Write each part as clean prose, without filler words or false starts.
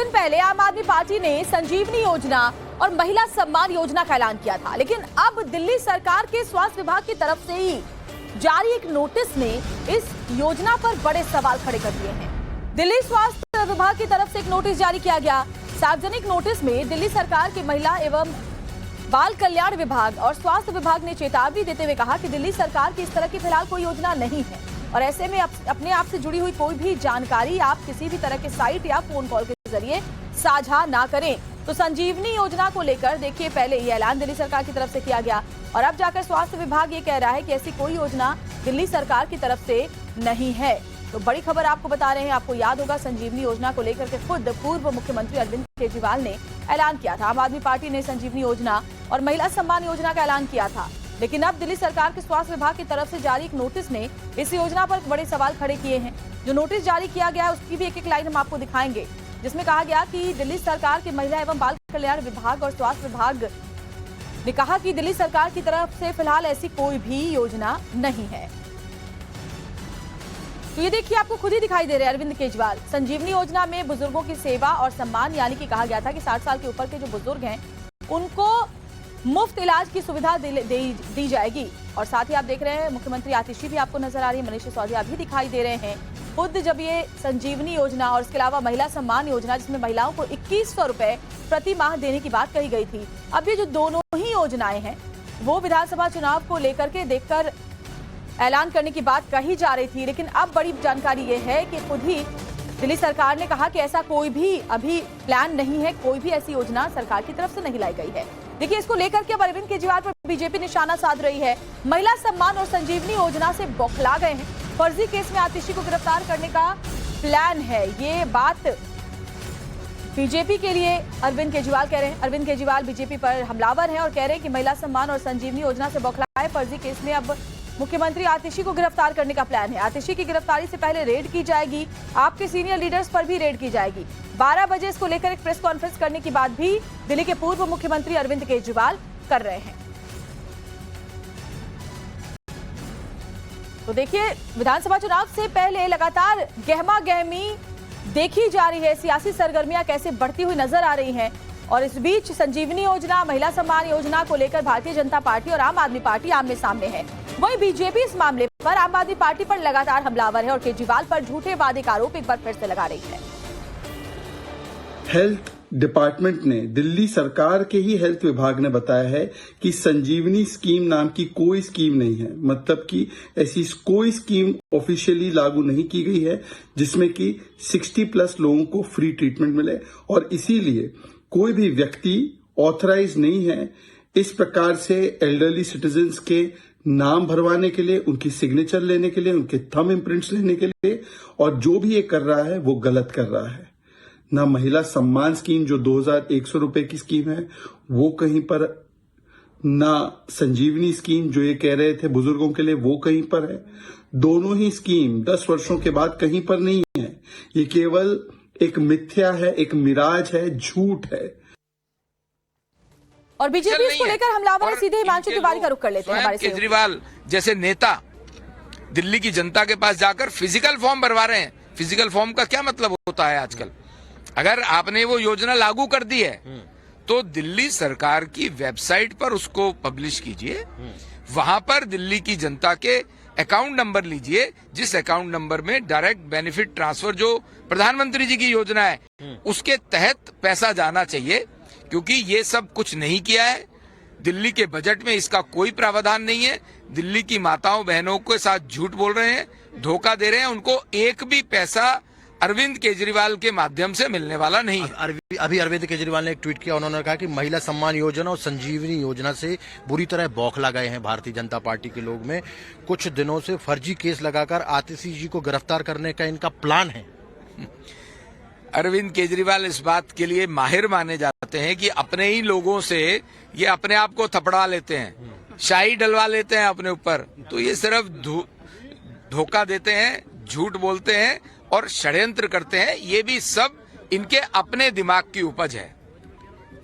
दिन पहले आम आदमी पार्टी ने संजीवनी योजना और महिला सम्मान योजना का ऐलान किया था, लेकिन अब दिल्ली सरकार के स्वास्थ्य विभाग की तरफ से ही जारी एक नोटिस ने इस योजना पर बड़े सवाल खड़े कर दिए हैं। दिल्ली स्वास्थ्य विभाग की तरफ से एक नोटिस जारी किया गया। सार्वजनिक नोटिस में दिल्ली सरकार के महिला एवं बाल कल्याण विभाग और स्वास्थ्य विभाग ने चेतावनी देते हुए कहा कि दिल्ली सरकार की इस तरह की फिलहाल कोई योजना नहीं है और ऐसे में अपने आप से जुड़ी हुई कोई भी जानकारी आप किसी भी तरह के साइट या फोन कॉल के जरिए साझा ना करें। तो संजीवनी योजना को लेकर देखिए, पहले ये ऐलान दिल्ली सरकार की तरफ से किया गया और अब जाकर स्वास्थ्य विभाग ये कह रहा है कि ऐसी कोई योजना दिल्ली सरकार की तरफ से नहीं है। तो बड़ी खबर आपको बता रहे हैं। आपको याद होगा संजीवनी योजना को लेकर के खुद पूर्व मुख्यमंत्री अरविंद केजरीवाल ने ऐलान किया था। आम आदमी पार्टी ने संजीवनी योजना और महिला सम्मान योजना का ऐलान किया था, लेकिन अब दिल्ली सरकार के स्वास्थ्य विभाग की तरफ से जारी एक नोटिस ने इस योजना पर बड़े सवाल खड़े किए हैं। जो नोटिस जारी किया गया है उसकी भी एक एक लाइन हम आपको दिखाएंगे, जिसमें कहा गया कि दिल्ली सरकार के महिला एवं बाल कल्याण विभाग और स्वास्थ्य विभाग ने कहा कि दिल्ली सरकार की तरफ से फिलहाल ऐसी कोई भी योजना नहीं है। तो ये देखिए, आपको खुद ही दिखाई दे रहे हैं अरविंद केजरीवाल। संजीवनी योजना में बुजुर्गों की सेवा और सम्मान, यानी कि कहा गया था कि 60 साल के ऊपर के जो बुजुर्ग हैं उनको मुफ्त इलाज की सुविधा दी जाएगी। और साथ ही आप देख रहे हैं मुख्यमंत्री आतिशी भी आपको नजर आ रही है, मनीष सिसोदिया भी दिखाई दे रहे हैं। खुद जब ये संजीवनी योजना और इसके अलावा महिला सम्मान योजना, जिसमें महिलाओं को 2100 रुपए प्रति माह देने की बात कही गई थी, अब ये जो दोनों ही योजनाएं हैं वो विधानसभा चुनाव को लेकर के देखकर ऐलान करने की बात कही जा रही थी, लेकिन अब बड़ी जानकारी ये है कि खुद ही दिल्ली सरकार ने कहा कि ऐसा कोई भी अभी प्लान नहीं है, कोई भी ऐसी योजना सरकार की तरफ से नहीं लाई गई है। देखिए, इसको लेकर के अब अरविंद केजरीवाल पर बीजेपी निशाना साध रही है। महिला सम्मान और संजीवनी योजना से बौखला गए हैं। फर्जी केस में आतिशी को गिरफ्तार करने का प्लान है, ये बात बीजेपी के लिए अरविंद केजरीवाल कह रहे हैं। अरविंद केजरीवाल बीजेपी पर हमलावर हैं और कह रहे हैं कि महिला सम्मान और संजीवनी योजना से बौखला है। फर्जी केस में अब मुख्यमंत्री आतिशी को गिरफ्तार करने का प्लान है। आतिशी की गिरफ्तारी से पहले रेड की जाएगी, आपके सीनियर लीडर्स पर भी रेड की जाएगी। 12 बजे इसको लेकर एक प्रेस कॉन्फ्रेंस करने की बात भी दिल्ली के पूर्व मुख्यमंत्री अरविंद केजरीवाल कर रहे हैं। तो देखिए, विधानसभा चुनाव से पहले लगातार गहमा गहमी देखी जा रही है, सियासी सरगर्मियां कैसे बढ़ती हुई नजर आ रही हैं। और इस बीच संजीवनी योजना, महिला सम्मान योजना को लेकर भारतीय जनता पार्टी और आम आदमी पार्टी आमने सामने है। वहीं बीजेपी इस मामले पर आम आदमी पार्टी पर लगातार हमलावर है और केजरीवाल पर झूठे वादे का आरोप एक बार फिर से लगा रही है। हेल्थ डिपार्टमेंट ने, दिल्ली सरकार के ही हेल्थ विभाग ने बताया है कि संजीवनी स्कीम नाम की कोई स्कीम नहीं है। मतलब कि ऐसी कोई स्कीम ऑफिशियली लागू नहीं की गई है जिसमें कि 60+ लोगों को फ्री ट्रीटमेंट मिले, और इसीलिए कोई भी व्यक्ति ऑथराइज नहीं है इस प्रकार से एल्डरली सिटीजन्स के नाम भरवाने के लिए, उनकी सिग्नेचर लेने के लिए, उनके थंब इम्प्रिंट्स लेने के लिए। और जो भी ये कर रहा है वो गलत कर रहा है। ना महिला सम्मान स्कीम जो 2100 रुपए की स्कीम है वो कहीं पर, ना संजीवनी स्कीम जो ये कह रहे थे बुजुर्गों के लिए वो कहीं पर है। दोनों ही स्कीम 10 वर्षों के बाद कहीं पर नहीं है। ये केवल एक मिथ्या है, एक मिराज है, झूठ है। और बीजेपी इसको लेकर हमलावर है। सीधे हिमांशु तिवारी का रुख कर लेते हैं हमारे केजरीवाल जैसे नेता दिल्ली की जनता के पास जाकर फिजिकल फॉर्म भरवा रहे हैं। फिजिकल फॉर्म का क्या मतलब होता है आजकल? अगर आपने वो योजना लागू कर दी है तो दिल्ली सरकार की वेबसाइट पर उसको पब्लिश कीजिए। वहां पर दिल्ली की जनता के अकाउंट नंबर लीजिए, जिस अकाउंट नंबर में डायरेक्ट बेनिफिट ट्रांसफर जो प्रधानमंत्री जी की योजना है उसके तहत पैसा जाना चाहिए, क्योंकि ये सब कुछ नहीं किया है। दिल्ली के बजट में इसका कोई प्रावधान नहीं है। दिल्ली की माताओं बहनों के साथ झूठ बोल रहे हैं, धोखा दे रहे हैं। उनको एक भी पैसा अरविंद केजरीवाल के माध्यम से मिलने वाला नहीं है। अभी अरविंद केजरीवाल ने एक ट्वीट किया, उन्होंने कहा कि महिला सम्मान योजना और संजीवनी योजना से बुरी तरह बौखला गए हैं भारतीय जनता पार्टी के लोग में। कुछ दिनों से फर्जी केस लगाकर आतिशी जी को गिरफ्तार करने का इनका प्लान है। अरविंद केजरीवाल इस बात के लिए माहिर माने जाते हैं कि अपने ही लोगों से ये अपने आप को थपड़ा लेते हैं, शाही डलवा लेते हैं अपने ऊपर। तो ये सिर्फ धोखा देते हैं, झूठ बोलते हैं और षड्यंत्र करते हैं। ये भी सब इनके अपने दिमाग की उपज है।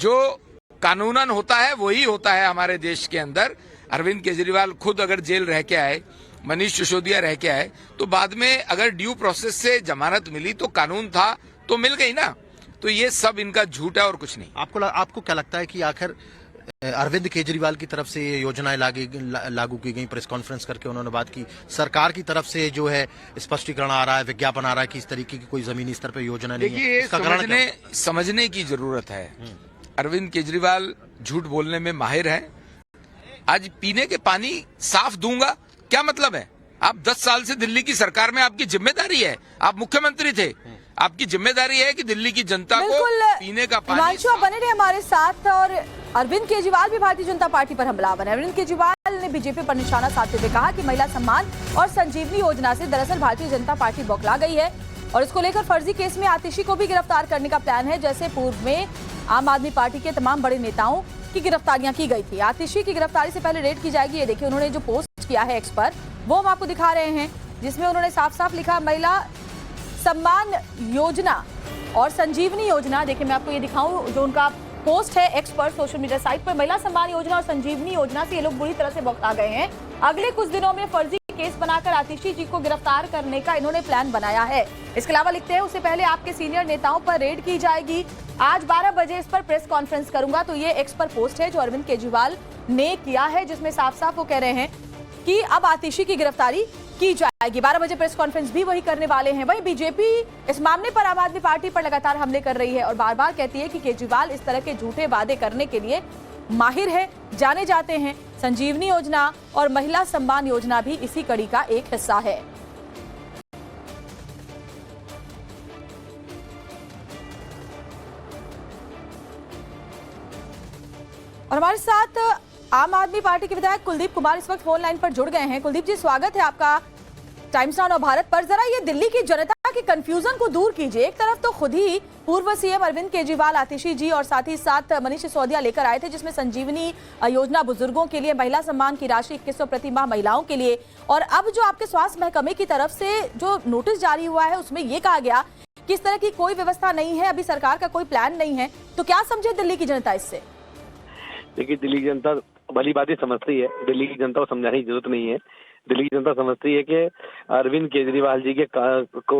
जो कानूनन होता है वही होता है हमारे देश के अंदर। अरविंद केजरीवाल खुद अगर जेल रह के आए, मनीष सिसोदिया रह के आए, तो बाद में अगर ड्यू प्रोसेस से जमानत मिली तो कानून था तो मिल गई ना। तो ये सब इनका झूठ है और कुछ नहीं। आपको क्या लगता है कि आखिर अरविंद केजरीवाल की तरफ से ये योजनाएं लागू की गई? प्रेस कॉन्फ्रेंस करके उन्होंने बात की, सरकार की तरफ से जो है स्पष्टीकरण आ रहा है, विज्ञापन आ रहा है कि इस तरीके की कोई जमीनी स्तर पर योजना नहीं है। देखिए, इसका कारण क्या है? समझने की जरूरत है। अरविंद केजरीवाल झूठ बोलने में माहिर है। आज पीने के पानी साफ दूंगा, क्या मतलब है? आप 10 साल से दिल्ली की सरकार में, आपकी जिम्मेदारी है, आप मुख्यमंत्री थे, आपकी जिम्मेदारी है कि दिल्ली की जनता को पीने का पानी। हिमांशु, आप बने रहे हमारे साथ। और अरविंद केजरीवाल भी भारतीय जनता पार्टी पर हमलावर है। अरविंद केजरीवाल ने बीजेपी पर निशाना साधते हुए कहा कि महिला सम्मान और संजीवनी योजना से दरअसल भारतीय जनता पार्टी बौखला गई है और इसको लेकर फर्जी केस में आतिशी को भी गिरफ्तार करने का प्लान है। जैसे पूर्व में आम आदमी पार्टी के तमाम बड़े नेताओं की गिरफ्तारियां की गई थी, आतिशी की गिरफ्तारी से पहले रेड की जाएगी। ये देखिए, उन्होंने जो पोस्ट किया है एक्स पर, वो हम आपको दिखा रहे हैं, जिसमें उन्होंने साफ साफ लिखा महिला सम्मान योजना और संजीवनी योजना। देखिए, मैं आपको ये दिखाऊं, जो उनका पोस्ट है एक्स पर, सोशल मीडिया साइट पर, महिला सम्मान योजना और संजीवनी योजना से ये लोग बुरी तरह से बौखला गए हैं। अगले कुछ दिनों में फर्जी केस बनाकर आतिशी जी को गिरफ्तार करने का इन्होंने प्लान बनाया है। इसके अलावा लिखते हैं, उससे पहले आपके सीनियर नेताओं पर रेड की जाएगी। आज 12 बजे इस पर प्रेस कॉन्फ्रेंस करूंगा। तो ये एक्स पर पोस्ट है जो अरविंद केजरीवाल ने किया है, जिसमें साफ साफ वो कह रहे हैं कि अब आतिशी की गिरफ्तारी की जाएगी। 12 बजे प्रेस कॉन्फ्रेंस भी वही करने वाले हैं। वहीं बीजेपी इस मामले पर आम आदमी पार्टी पर लगातार हमले कर रही है और बार बार कहती है कि केजरीवाल इस तरह के झूठे वादे करने के लिए माहिर है, जाने जाते हैं। संजीवनी योजना और महिला सम्मान योजना भी इसी कड़ी का एक हिस्सा है। और हमारे साथ आम आदमी पार्टी के विधायक कुलदीप कुमार इस वक्त फोन लाइन पर जुड़ गए हैं। कुलदीप जी, स्वागत है आपका टाइम्स नाउ भारत पर। जरा ये दिल्ली की जनता के कंफ्यूजन को दूर कीजिए। एक तरफ तो खुद ही पूर्व सीएम अरविंद केजरीवाल आतिशी जी और साथ ही साथ मनीष सिसोदिया लेकर आए थे, जिसमें संजीवनी योजना बुजुर्गों के लिए, महिला सम्मान की राशि 2100 प्रति माह महिलाओं के लिए, और अब जो आपके स्वास्थ्य महकमे की तरफ से जो नोटिस जारी हुआ है उसमें यह कहा गया कि इस तरह की कोई व्यवस्था नहीं है, अभी सरकार का कोई प्लान नहीं है। तो क्या समझे दिल्ली की जनता इससे? देखिए, दिल्ली की जनता भली बातें समझती है, दिल्ली की जनता को समझाने की जरूरत नहीं है। दिल्ली की जनता समझती है कि अरविंद केजरीवाल जी के को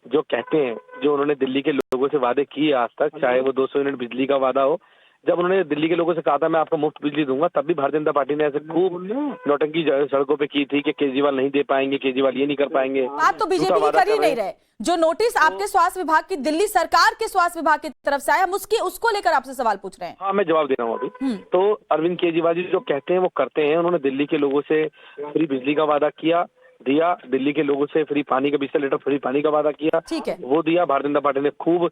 जो कहते हैं, जो उन्होंने दिल्ली के लोगों से वादे किए आज तक, चाहे वो 200 यूनिट बिजली का वादा हो, जब उन्होंने दिल्ली के लोगों से कहा था मैं आपको मुफ्त बिजली दूंगा, तब भी भारतीय जनता पार्टी ने ऐसे खूब नौटंकी सड़कों पे की थी कि केजरीवाल नहीं दे पाएंगे, केजरीवाल ये नहीं कर पाएंगे। आप तो बीजेपी की कर ही नहीं रहे। जो नोटिस आपके स्वास्थ्य विभाग की, दिल्ली सरकार के स्वास्थ्य विभाग की तरफ से आया, हम उसको लेकर आपसे सवाल पूछ रहे हैं। हाँ, मैं जवाब दे रहा हूँ अभी। तो अरविंद केजरीवाल जी जो कहते हैं वो करते हैं। उन्होंने दिल्ली के लोगों से फ्री बिजली का वादा दिया, दिल्ली के लोगों से फ्री पानी का 20 लीटर फ्री पानी का वादा किया, ठीक है, वो दिया। भारतीय जनता पार्टी ने खूब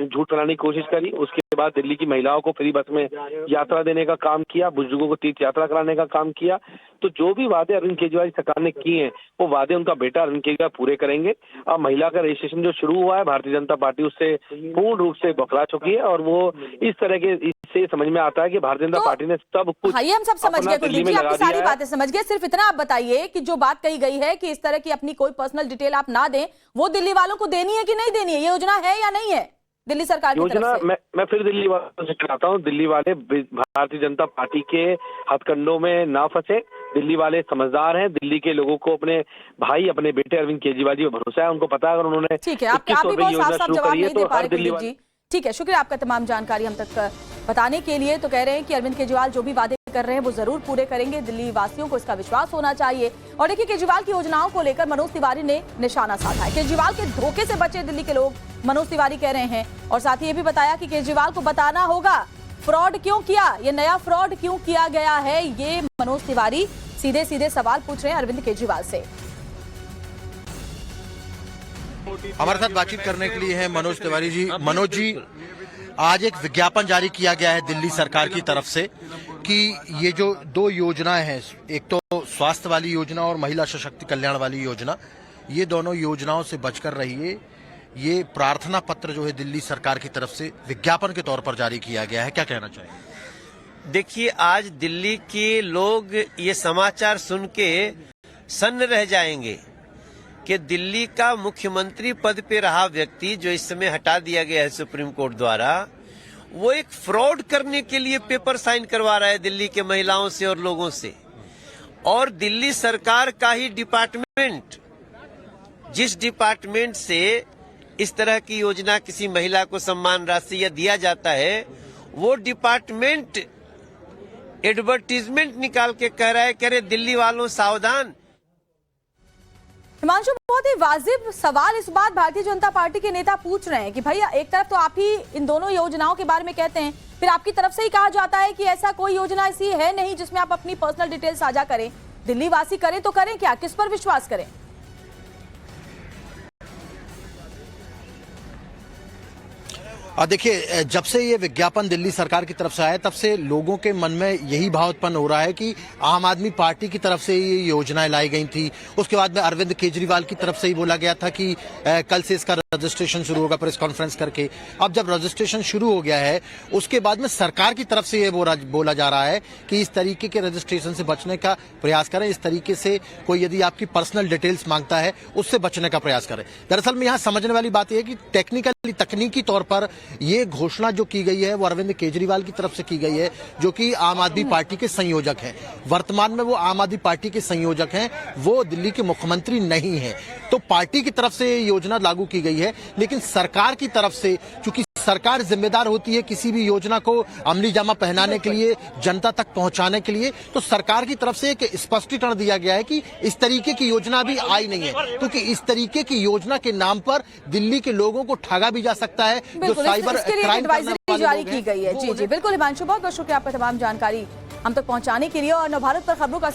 झूठ फैलाने की कोशिश करी। उसके बाद दिल्ली की महिलाओं को फ्री बस में यात्रा देने का काम किया, बुजुर्गों को तीर्थ यात्रा कराने का काम किया। तो जो भी वादे अरविंद केजरीवाल सरकार ने किए हैं, वो वादे उनका बेटा अरविंद केजरीवाल पूरे करेंगे। अब महिला का रजिस्ट्रेशन जो शुरू हुआ है, भारतीय जनता पार्टी उससे पूर्ण रूप से बौखला चुकी है और वो इस तरह के, इससे समझ में आता है कि भारतीय जनता पार्टी ने सब कुछ, हाँ, ये हम सब समझ गए कुलदीप जी, आपकी सारी बातें समझ गए। सिर्फ इतना आप बताइए कि जो बात कही गई है कि इस तरह की अपनी कोई पर्सनल डिटेल आप ना दें, वो दिल्ली वालों को देनी है कि नहीं देनी है? ये योजना है या नहीं है दिल्ली सरकार की तरफ से? मैं फिर दिल्ली वालों से कहता हूँ, दिल्ली वाले भारतीय जनता पार्टी के हथकंडों में ना फंसे। दिल्ली वाले समझदार हैं। दिल्ली के लोगों को अपने भाई, अपने बेटे अरविंद केजरीवाल जी पर भरोसा है। उनको पता है अगर उन्होंने, ठीक है, आप भी बहुत साफ साफ जवाब नहीं दे पा रहे कुलदीप जी। ठीक है, शुक्रिया आपका तमाम जानकारी हम तक बताने के लिए। तो कह रहे हैं कि अरविंद केजरीवाल जो भी वादे कर रहे हैं वो जरूर पूरे करेंगे, दिल्ली वासियों को इसका विश्वास होना चाहिए। और देखिए, केजरीवाल की योजनाओं को लेकर मनोज तिवारी ने निशाना साधा है। केजरीवाल के धोखे से बचे दिल्ली के लोग, मनोज तिवारी कह रहे हैं। और साथ ही ये भी बताया कि केजरीवाल को बताना होगा फ्रॉड क्यों किया, ये नया फ्रॉड क्यों किया गया है। ये मनोज तिवारी सीधे सीधे सवाल पूछ रहे हैं अरविंद केजरीवाल से। हमारे साथ बातचीत करने के लिए हैं मनोज तिवारी जी। मनोज जी, आज एक विज्ञापन जारी किया गया है दिल्ली सरकार की तरफ से कि ये जो 2 योजनाएं हैं, एक तो स्वास्थ्य वाली योजना और महिला सशक्ति कल्याण वाली योजना, ये दोनों योजनाओं से बचकर रहिए। ये प्रार्थना पत्र जो है दिल्ली सरकार की तरफ से विज्ञापन के तौर पर जारी किया गया है, क्या कहना चाहिए? देखिए, आज दिल्ली के लोग ये समाचार सुन के सन्न रह जाएंगे कि दिल्ली का मुख्यमंत्री पद पे रहा व्यक्ति, जो इस समय हटा दिया गया है सुप्रीम कोर्ट द्वारा, वो एक फ्रॉड करने के लिए पेपर साइन करवा रहा है दिल्ली के महिलाओं से और लोगों से। और दिल्ली सरकार का ही डिपार्टमेंट, जिस डिपार्टमेंट से इस तरह की योजना किसी महिला को सम्मान राशि या दिया जाता है, वो डिपार्टमेंट एडवर्टीजमेंट निकाल के कह रहा है कि अरे दिल्ली वालों सावधान। हिमांशु, बहुत ही वाजिब सवाल इस बात भारतीय जनता पार्टी के नेता पूछ रहे हैं कि भैया एक तरफ तो आप ही इन दोनों योजनाओं के बारे में कहते हैं, फिर आपकी तरफ से ही कहा जाता है कि ऐसा कोई योजना ऐसी है नहीं जिसमें आप अपनी पर्सनल डिटेल साझा करें। दिल्ली वासी करें तो करें क्या, किस पर विश्वास करें? देखिए, जब से ये विज्ञापन दिल्ली सरकार की तरफ से आया तब से लोगों के मन में यही भाव उत्पन्न हो रहा है कि आम आदमी पार्टी की तरफ से ये योजनाएं लाई गई थी। उसके बाद में अरविंद केजरीवाल की तरफ से ही बोला गया था कि कल से इसका रजिस्ट्रेशन शुरू होगा प्रेस कॉन्फ्रेंस करके। अब जब रजिस्ट्रेशन शुरू हो गया है उसके बाद में सरकार की तरफ से ये बोला जा रहा है कि इस तरीके के रजिस्ट्रेशन से बचने का प्रयास करें, इस तरीके से कोई यदि आपकी पर्सनल डिटेल्स मांगता है उससे बचने का प्रयास करें। दरअसल में यहाँ समझने वाली बात यह है कि तकनीकी तौर पर ये घोषणा जो की गई है वो अरविंद केजरीवाल की तरफ से की गई है, जो कि आम आदमी पार्टी के संयोजक हैं। वर्तमान में वो आम आदमी पार्टी के संयोजक हैं, वो दिल्ली के मुख्यमंत्री नहीं हैं। तो पार्टी की तरफ से ये योजना लागू की गई है, लेकिन सरकार की तरफ से, चूंकि सरकार जिम्मेदार होती है किसी भी योजना को अमली जामा पहनाने के लिए, जनता तक पहुंचाने के लिए, तो सरकार की तरफ से एक स्पष्टीकरण दिया गया है कि इस तरीके की योजना अभी आई नहीं है, क्योंकि इस तरीके की योजना के नाम पर दिल्ली के लोगों को ठगा भी जा सकता है। जो साइबर क्राइम एडवाइजरी जारी की गई है। जी जी बिल्कुल हिमांशु, बहुत बहुत शुक्रिया आपका तमाम जानकारी हम तक पहुंचाने के लिए। और नवभारत पर खबरों का